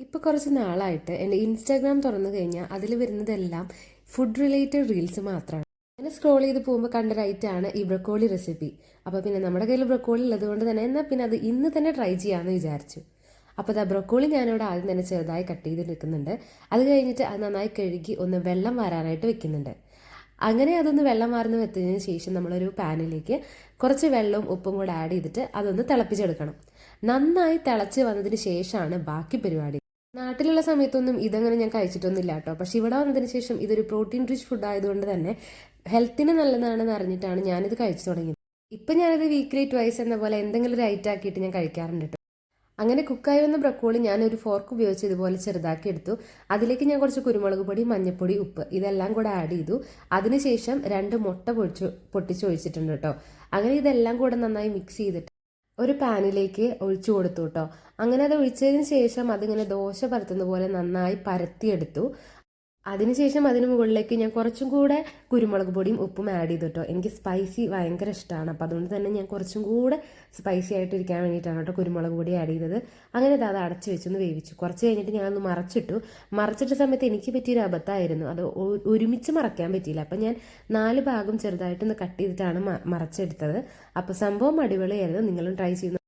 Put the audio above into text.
ഇപ്പോൾ കുറച്ച് നാളായിട്ട് എൻ്റെ ഇൻസ്റ്റാഗ്രാം തുറന്നു കഴിഞ്ഞാൽ അതിൽ വരുന്നതെല്ലാം ഫുഡ് റിലേറ്റഡ് റീൽസ് മാത്രമാണ്. അങ്ങനെ സ്ക്രോൾ ചെയ്ത് പോകുമ്പോൾ കണ്ട റൈറ്റാണ് ഈ ബ്രക്കോളി റെസിപ്പി. അപ്പോൾ പിന്നെ നമ്മുടെ കയ്യിൽ ബ്രക്കോളി ഉള്ളത് കൊണ്ട് തന്നെ എന്നാൽ പിന്നെ അത് ഇന്ന് തന്നെ ട്രൈ ചെയ്യാമെന്ന് വിചാരിച്ചു. അപ്പോൾ അത് ബ്രക്കോളി ഞാനിവിടെ ആദ്യം തന്നെ ചെറുതായി കട്ട് ചെയ്തെടുക്കുന്നുണ്ട്. അത് കഴിഞ്ഞിട്ട് അത് നന്നായി കഴുകി ഒന്ന് വെള്ളം വാരാനായിട്ട് വെക്കുന്നുണ്ട്. അങ്ങനെ അതൊന്ന് വെള്ളം വാർന്ന് വെച്ചതിന് ശേഷം നമ്മളൊരു പാനിലേക്ക് കുറച്ച് വെള്ളവും ഉപ്പും കൂടെ ആഡ് ചെയ്തിട്ട് അതൊന്ന് തിളപ്പിച്ചെടുക്കണം. നന്നായി തിളച്ച് വന്നതിന് ശേഷമാണ് ബാക്കി പരിപാടി. നാട്ടിലുള്ള സമയത്തൊന്നും ഇതങ്ങനെ ഞാൻ കഴിച്ചിട്ടൊന്നുമില്ല കേട്ടോ. പക്ഷെ ഇവിടെ വന്നതിന് ശേഷം ഇതൊരു പ്രോട്ടീൻ റിച്ച് ഫുഡ് ആയതുകൊണ്ട് തന്നെ ഹെൽത്തിന് നല്ലതാണെന്ന് അറിഞ്ഞിട്ടാണ് ഞാനിത് കഴിച്ചു തുടങ്ങിയത്. ഇപ്പം ഞാനിത് വീക്ക്ലി ട്വൈസ് എന്ന പോലെ എന്തെങ്കിലും ഒരു ഐറ്റം ആക്കിയിട്ട് ഞാൻ കഴിക്കാറുണ്ട് കേട്ടോ. അങ്ങനെ കുക്കായി വന്ന ബ്രക്കോളി ഞാൻ ഒരു ഫോർക്ക് ഉപയോഗിച്ച് ഇതുപോലെ ചെറുതാക്കി എടുത്തു. അതിലേക്ക് ഞാൻ കുറച്ച് കുരുമുളക് പൊടി, മഞ്ഞൾപ്പൊടി, ഉപ്പ് ഇതെല്ലാം കൂടെ ആഡ് ചെയ്തു. അതിനുശേഷം 2 മുട്ട പൊട്ടിച്ചൊഴിച്ചിട്ടുണ്ട് കേട്ടോ. അങ്ങനെ ഇതെല്ലാം കൂടെ നന്നായി മിക്സ് ചെയ്തിട്ട് ഒരു പാനിലേക്ക് ഒഴിച്ചു കൊടുത്തു കേട്ടോ. അങ്ങനെ അത് ഒഴിച്ചതിന് ശേഷം അതിങ്ങനെ ദോശ പരത്തുന്ന പോലെ നന്നായി പരത്തിയെടുത്തു. അതിനുശേഷം അതിന് മുകളിലേക്ക് ഞാൻ കുറച്ചും കൂടെ കുരുമുളക് പൊടിയും ഉപ്പും ആഡ് ചെയ്തു കേട്ടോ. എനിക്ക് സ്പൈസി ഭയങ്കര ഇഷ്ടമാണ്. അപ്പോൾ അതുകൊണ്ട് തന്നെ ഞാൻ കുറച്ചും കൂടെ സ്പൈസി ആയിട്ടിരിക്കാൻ വേണ്ടിയിട്ടാണ് കേട്ടോ കുരുമുളക് പൊടി ആഡ് ചെയ്തത്. അങ്ങനെ അത് അടച്ചു വെച്ചൊന്ന് വേവിച്ചു. കുറച്ച് കഴിഞ്ഞിട്ട് ഞാനൊന്ന് മറച്ചിട്ട സമയത്ത് എനിക്ക് പറ്റിയൊരു അബദ്ധമായിരുന്നു. അത് ഒരുമിച്ച് മറക്കാൻ പറ്റിയില്ല. അപ്പം ഞാൻ 4 ഭാഗം ചെറുതായിട്ടൊന്ന് കട്ട് ചെയ്തിട്ടാണ് മറച്ചെടുത്തത്. അപ്പോൾ സംഭവം അടിപൊളിയായിരുന്നു. നിങ്ങളും ട്രൈ ചെയ്യുന്നു.